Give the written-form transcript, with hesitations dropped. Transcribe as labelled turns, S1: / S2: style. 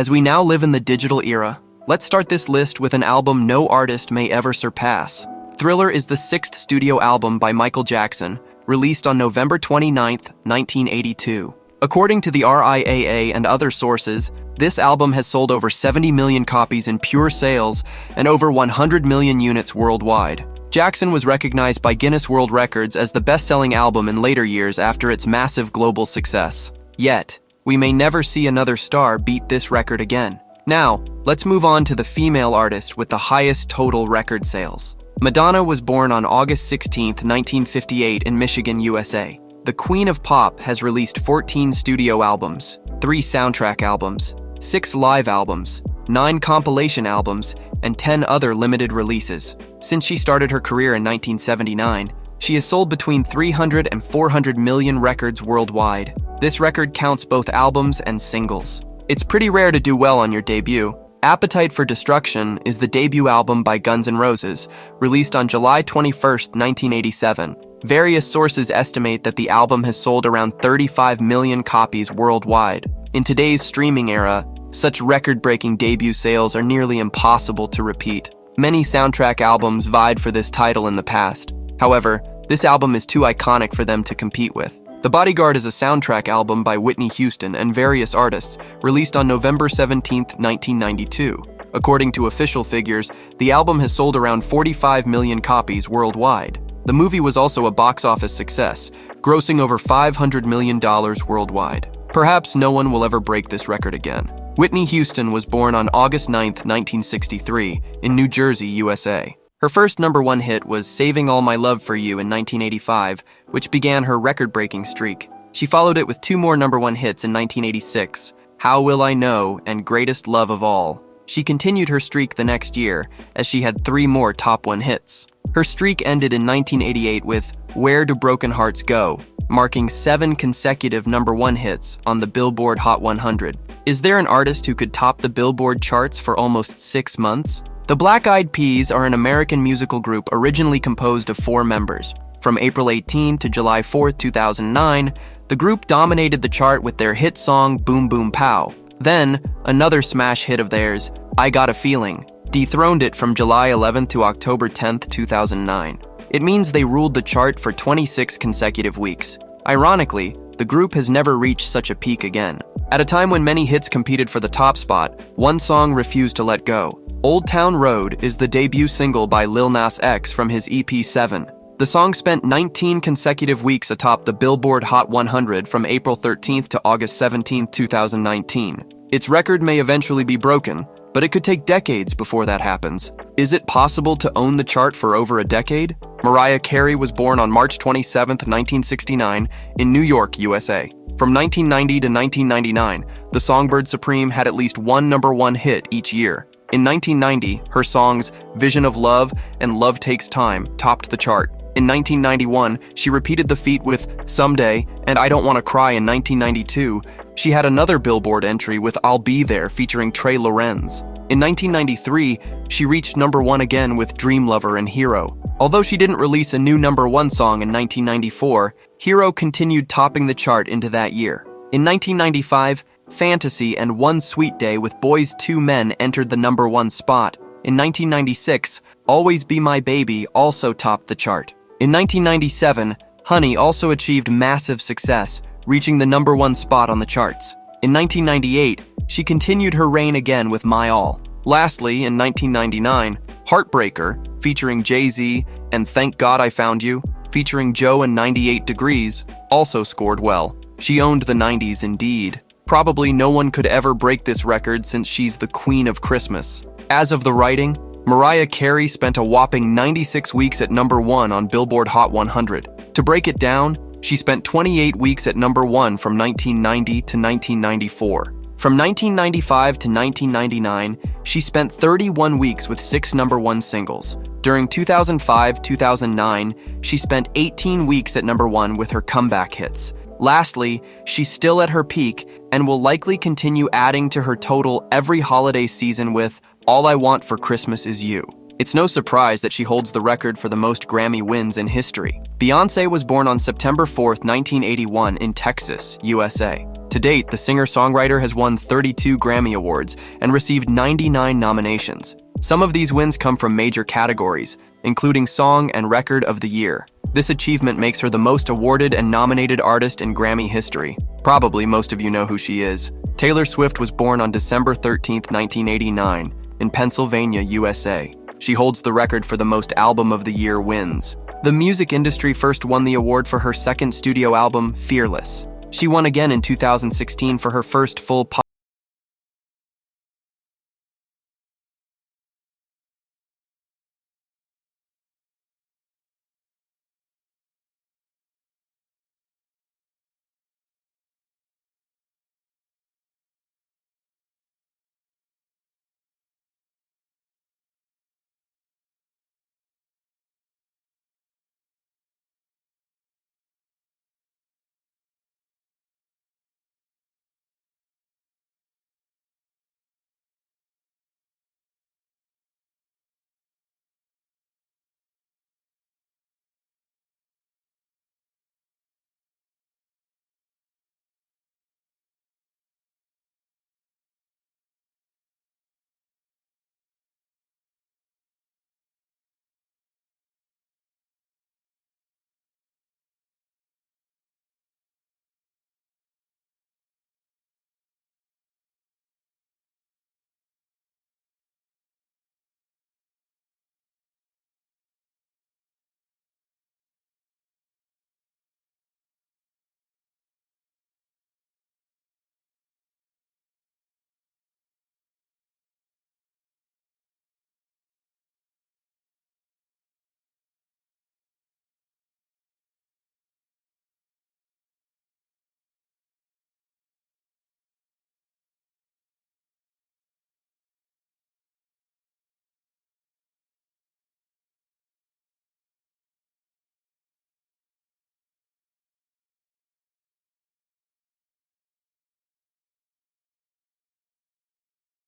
S1: As we now live in the digital era, let's start this list with an album no artist may ever surpass. Thriller is the sixth studio album by Michael Jackson, released on November 29, 1982. According to the RIAA and other sources, this album has sold over 70 million copies in pure sales and over 100 million units worldwide. Jackson was recognized by Guinness World Records as the best-selling album in later years after its massive global success. Yet, we may never see another star beat this record again. Now, let's move on to the female artist with the highest total record sales. Madonna was born on August 16, 1958 in Michigan, USA. The Queen of Pop has released 14 studio albums, 3 soundtrack albums, 6 live albums, 9 compilation albums, and 10 other limited releases. Since she started her career in 1979, she has sold between 300 and 400 million records worldwide. This record counts both albums and singles. It's pretty rare to do well on your debut. Appetite for Destruction is the debut album by Guns N' Roses, released on July 21, 1987. Various sources estimate that the album has sold around 35 million copies worldwide. In today's streaming era, such record-breaking debut sales are nearly impossible to repeat. Many soundtrack albums vied for this title in the past. However, this album is too iconic for them to compete with. The Bodyguard is a soundtrack album by Whitney Houston and various artists, released on November 17, 1992. According to official figures, the album has sold around 45 million copies worldwide. The movie was also a box office success, grossing over $500 million worldwide. Perhaps no one will ever break this record again. Whitney Houston was born on August 9, 1963, in New Jersey, USA. Her first #1 hit was Saving All My Love for You in 1985, which began her record-breaking streak. She followed it with 2 more #1 hits in 1986, How Will I Know and Greatest Love of All. She continued her streak the next year, as she had 3 more top 1 hits. Her streak ended in 1988 with Where Do Broken Hearts Go?, marking 7 consecutive #1 hits on the Billboard Hot 100. Is there an artist who could top the Billboard charts for almost 6 months? The Black Eyed Peas are an American musical group originally composed of 4 members. From April 18 to July 4, 2009, the group dominated the chart with their hit song Boom Boom Pow. Then, another smash hit of theirs, I Got a Feeling, dethroned it from July 11 to October 10, 2009. It means they ruled the chart for 26 consecutive weeks. Ironically, the group has never reached such a peak again. At a time when many hits competed for the top spot, one song refused to let go. Old Town Road is the debut single by Lil Nas X from his EP 7. The song spent 19 consecutive weeks atop the Billboard Hot 100 from April 13th to August 17, 2019. Its record may eventually be broken, but it could take decades before that happens. Is it possible to own the chart for over a decade? Mariah Carey was born on March 27, 1969, in New York, USA. From 1990 to 1999, the Songbird Supreme had at least one #1 hit each year. In 1990, her songs Vision of Love and Love Takes Time topped the chart. In 1991, she repeated the feat with Someday and I Don't Want to Cry. In 1992, she had another Billboard entry with I'll Be There featuring Trey Lorenz. In 1993, she reached #1 again with Dream Lover and Hero. Although she didn't release a new #1 song in 1994, Hero continued topping the chart into that year. In 1995, Fantasy and One Sweet Day with Boys II Men entered the #1 spot. In 1996, Always Be My Baby also topped the chart. In 1997, Honey also achieved massive success, reaching the #1 spot on the charts. In 1998, she continued her reign again with My All. Lastly, in 1999, Heartbreaker, featuring Jay-Z, and Thank God I Found You, featuring Joe and 98 Degrees, also scored well. She owned the 90s indeed. Probably no one could ever break this record since she's the Queen of Christmas. As of the writing, Mariah Carey spent a whopping 96 weeks at #1 on Billboard Hot 100. To break it down, she spent 28 weeks at #1 from 1990 to 1994. From 1995 to 1999, she spent 31 weeks with 6 #1 singles. During 2005-2009, she spent 18 weeks at #1 with her comeback hits. Lastly, she's still at her peak and will likely continue adding to her total every holiday season with All I Want for Christmas Is You. It's no surprise that she holds the record for the most Grammy wins in history. Beyoncé was born on September 4, 1981 in Texas, USA. To date, the singer-songwriter has won 32 Grammy Awards and received 99 nominations. Some of these wins come from major categories, including Song and Record of the Year. This achievement makes her the most awarded and nominated artist in Grammy history. Probably most of you know who she is. Taylor Swift was born on December 13, 1989, in Pennsylvania, USA. She holds the record for the most Album of the Year wins. The music industry first won the award for her second studio album, Fearless. She won again in 2016 for her first full pop